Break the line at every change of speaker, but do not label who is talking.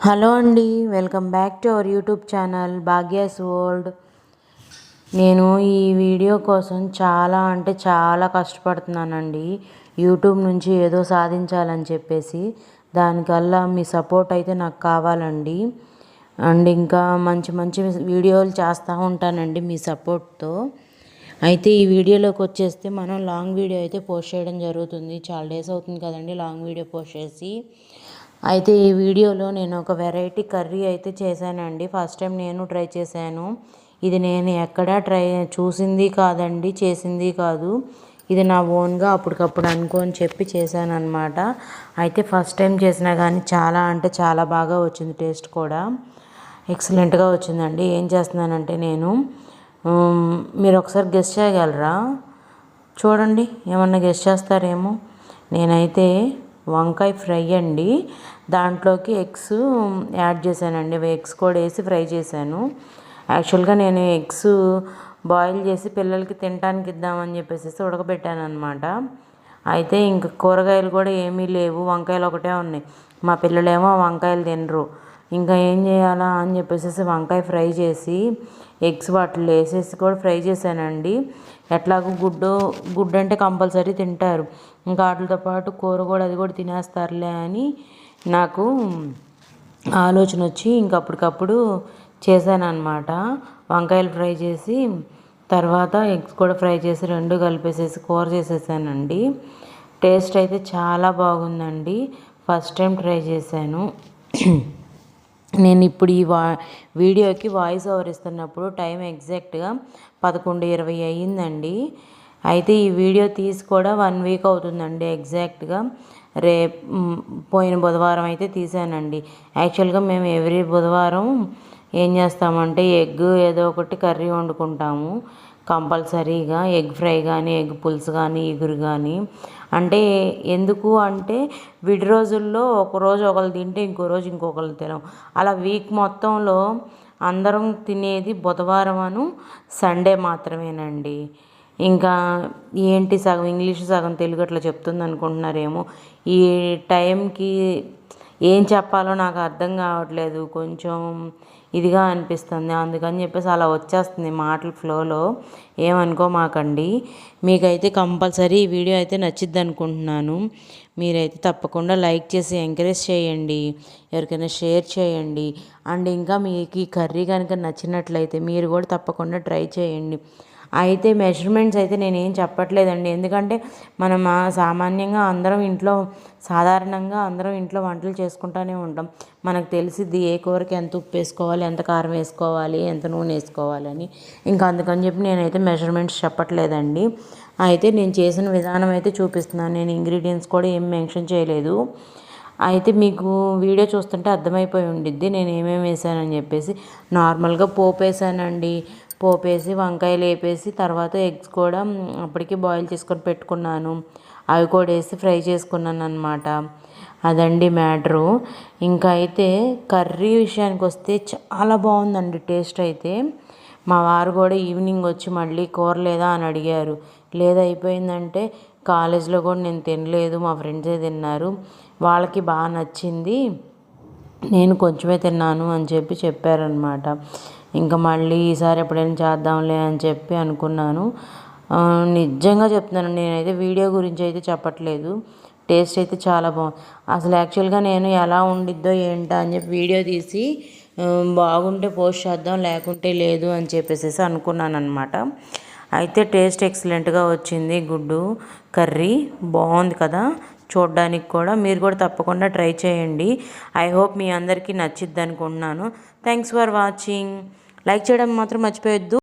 Hello అండి, welcome back to our YouTube channel Bhagyas world. నేను ఈ వీడియో కోసం చాలా కష్టపడుతున్నానండి. యూట్యూబ్ నుంచి ఏదో సాధించాలని చెప్పేసి దానికల్లా మీ సపోర్ట్ అయితే నాకు కావాలండి. అండ్ ఇంకా మంచి వీడియోలు చేస్తూ ఉంటానండి మీ సపోర్ట్తో. అయితే ఈ వీడియోలోకి వచ్చేస్తే మనం లాంగ్ వీడియో అయితే పోస్ట్ చేయడం జరుగుతుంది. చాలా డేస్ అవుతుంది కదండి లాంగ్ వీడియో పోస్ట్ చేసి. అయితే ఈ వీడియోలో నేను ఒక వెరైటీ కర్రీ అయితే చేశానండి. ఫస్ట్ టైం నేను ట్రై చేశాను. ఇది నేను ఎక్కడా చూసింది కాదండి, చేసింది కాదు. ఇది నా ఓన్గా అప్పటికప్పుడు అనుకొని చెప్పి చేశాను అనమాట. అయితే ఫస్ట్ టైం చేసినా కానీ చాలా బాగా వచ్చింది. టేస్ట్ కూడా ఎక్సలెంట్గా వచ్చిందండి. ఏం చేస్తున్నానంటే నేను మీరు ఒకసారి గెస్ చేయగలరా? చూడండి, ఏమన్నా గెస్ చేస్తారేమో. నేనైతే వంకాయ ఫ్రై అండి, దాంట్లోకి ఎగ్స్ యాడ్ చేశానండి. ఎగ్స్ కూడా వేసి ఫ్రై చేశాను. యాక్చువల్గా నేను ఎగ్స్ బాయిల్ చేసి పిల్లలకి తినడానికి ఇద్దామని చెప్పేసి ఉడకబెట్టాను అనమాట. అయితే ఇంక కూరగాయలు కూడా ఏమీ లేవు, వంకాయలు ఒకటే ఉన్నాయి. మా పిల్లలేమో వంకాయలు తినరు. ఇంకా ఏం చేయాలా అని చెప్పేసి వంకాయ ఫ్రై చేసి ఎగ్స్ వాటిలో వేసేసి కూడా ఫ్రై చేశానండి. ఎట్లాగో గుడ్డు అంటే కంపల్సరీ తింటారు. ఇంకా వాటితో పాటు కూర కూడా అది కూడా తినేస్తారులే అని నాకు ఆలోచన వచ్చి ఇంకప్పటికప్పుడు చేశాను అనమాట. వంకాయలు ఫ్రై చేసి తర్వాత ఎగ్స్ కూడా ఫ్రై చేసి రెండు కలిపేసేసి కూర చేసేసానండి. టేస్ట్ అయితే చాలా బాగుందండి. ఫస్ట్ టైం ట్రై చేశాను. నేను ఇప్పుడు ఈ వీడియోకి వాయిస్ ఓవర్ ఇస్తున్నప్పుడు టైం ఎగ్జాక్ట్గా 11:20 అయ్యిందండి. అయితే ఈ వీడియో తీసి కూడా 1 వీక్ అవుతుందండి. ఎగ్జాక్ట్గా పోయిన బుధవారం అయితే తీసానండి. యాక్చువల్గా మేము ఎవ్రీ బుధవారం ఏం చేస్తామంటే ఎగ్ ఏదో ఒకటి కర్రీ వండుకుంటాము కంపల్సరీగా. ఎగ్ ఫ్రై కానీ, ఎగ్ పులుసు కానీ, ఇగురు కానీ. అంటే ఎందుకు అంటే విడి రోజుల్లో ఒకరోజు ఒకరు తింటే ఇంకో రోజు ఇంకొకరు తినం. అలా వీక్ మొత్తంలో అందరం తినేది బుధవారం సండే మాత్రమేనండి. ఇంకా ఏంటి సగం ఇంగ్లీష్ సగం తెలుగు అట్లా చెప్తుంది అనుకుంటున్నారేమో. ఈ టైంకి ఏం చెప్పాలో నాకు అర్థం కావట్లేదు, కొంచెం ఇదిగా అనిపిస్తుంది. అందుకని చెప్పేసి అలా వచ్చేస్తుంది మాటల ఫ్లోలో, ఏమనుకోమాకండి. మీకైతే కంపల్సరీ ఈ వీడియో అయితే నచ్చిద్ది అనుకుంటున్నాను. మీరైతే తప్పకుండా లైక్ చేసి ఎంకరేజ్ చేయండి, ఎవరికైనా షేర్ చేయండి. అండ్ ఇంకా మీకు ఈ కర్రీ కనుక నచ్చినట్లయితే మీరు కూడా తప్పకుండా ట్రై చేయండి. అయితే మెజర్మెంట్స్ అయితే నేనేం చెప్పట్లేదండి, ఎందుకంటే మనం సామాన్యంగా సాధారణంగా అందరం ఇంట్లో వంటలు చేసుకుంటూనే ఉంటాం. మనకు తెలిసిద్ది ఏ కూరకి ఎంత ఉప్పు వేసుకోవాలి, ఎంత కారం వేసుకోవాలి, ఎంత నూనె వేసుకోవాలని. ఇంకా అందుకని చెప్పి నేనైతే మెజర్మెంట్స్ చెప్పట్లేదండి. అయితే నేను చేసిన విధానం అయితే చూపిస్తున్నాను. నేను ఇంగ్రీడియంట్స్ కూడా ఏం మెన్షన్ చేయలేదు. అయితే మీకు వీడియో చూస్తుంటే అర్థమైపోయి ఉండిద్ది నేను ఏమేమి వేసానని చెప్పేసి. నార్మల్గా పోపు వేసానండి. పోపేసి వంకాయలు వేపేసి తర్వాత ఎగ్స్ కూడా అప్పటికి బాయిల్ చేసుకొని పెట్టుకున్నాను. అవి కూడా వేసి ఫ్రై చేసుకున్నాను అనమాట. అదండి మ్యాటరు. ఇంకా అయితే కర్రీ విషయానికి వస్తే చాలా బాగుందండి టేస్ట్ అయితే. మా వారు కూడా ఈవినింగ్ వచ్చి మళ్ళీ కూర లేదా అని అడిగారు. అయిపోయిందంటే కాలేజ్లో కూడా నేను తినలేదు, మా ఫ్రెండ్సే తిన్నారు, వాళ్ళకి బాగా నచ్చింది, నేను కొంచెమే తిన్నాను అని చెప్పారనమాట. ఇంకా మళ్ళీ ఈసారి ఎప్పుడైనా చేద్దాంలే అని చెప్పి అనుకున్నాను. నిజంగా చెప్తున్నాను, నేనైతే వీడియో గురించి అయితే చెప్పట్లేదు. టేస్ట్ అయితే చాలా బాగుంది. అసలు యాక్చువల్గా నేను ఎలా ఉండిద్దో ఏంటో అని చెప్పి వీడియో తీసి బాగుంటే పోస్ట్ చేద్దాం, లేకుంటే లేదు అని చెప్పేసి అనుకున్నాను అనమాట. అయితే టేస్ట్ ఎక్సలెంట్గా వచ్చింది. గుడ్డు కర్రీ బాగుంది కదా చూడడానికి కూడా. మీరు కూడా తప్పకుండా ట్రై చేయండి. ఐ హోప్ మీ అందరికీ నచ్చిద్ది అనుకుంటున్నాను. Thanks for watching. లైక్ చేయడం మాత్రం మర్చిపోవద్దు.